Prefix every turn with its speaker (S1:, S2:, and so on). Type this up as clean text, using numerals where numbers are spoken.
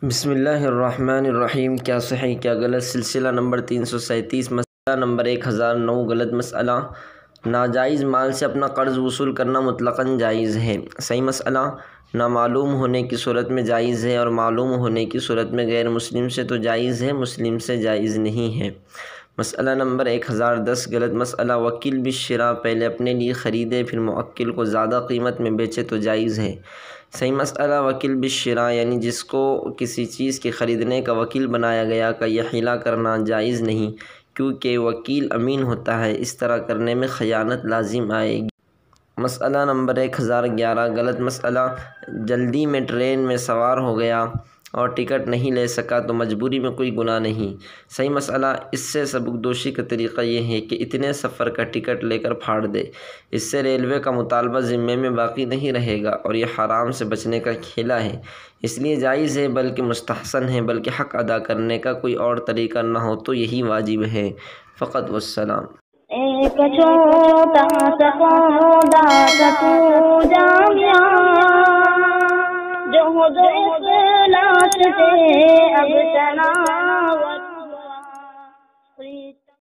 S1: بسم اللہ الرحمن الرحیم۔ کیا صحیح کیا غلط، سلسلہ نمبر 337، مسئلہ نمبر 1009، غلط مسئلہ۔ ناجائز مال سے اپنا قرض وصول کرنا مطلقاً جائز ہے۔ صحیح مسئلہ، نامعلوم ہونے کی صورت میں جائز ہے اور معلوم ہونے کی صورت میں غیر مسلم سے تو جائز ہے، مسلم سے جائز نہیں ہے۔ مسئلہ نمبر 1010، غلط مسئلہ۔ وکیل بالشراء، پہلے اپنے لیے خریدے پھر موکل کو زیادہ قیمت میں بیچے تو جائز ہے۔ صحیح مسئلہ، وکیل بالشراء یعنی جس کو کسی چیز کے خریدنے کا وکیل بنایا گیا کا یہ حیلہ کرنا جائز نہیں، کیونکہ وکیل امین ہوتا ہے، اس طرح کرنے میں خیانت لازم آئے گی۔ مسئلہ نمبر 1011، غلط مسئلہ۔ جلدی میں ٹرین میں سوار ہو گیا اور ٹکٹ نہیں لے سکا تو مجبوری میں کوئی گناہ نہیں۔ صحیح مسئلہ، اس سے سبکدوشی کا طریقہ یہ ہے کہ اتنے سفر کا ٹکٹ لے کر پھاڑ دے، اس سے ریلوے کا مطالبہ ذمے میں باقی نہیں رہے گا اور یہ حرام سے بچنے کا کھیلا ہے، اس لیے جائز ہے بلکہ مستحسن ہے، بلکہ حق ادا کرنے کا کوئی اور طریقہ نہ ہو تو یہی واجب ہے۔ فقط والسلام۔
S2: ایک چھوٹا سا پودا تھا تو جامعہ، جو اخلاص سے اب تناور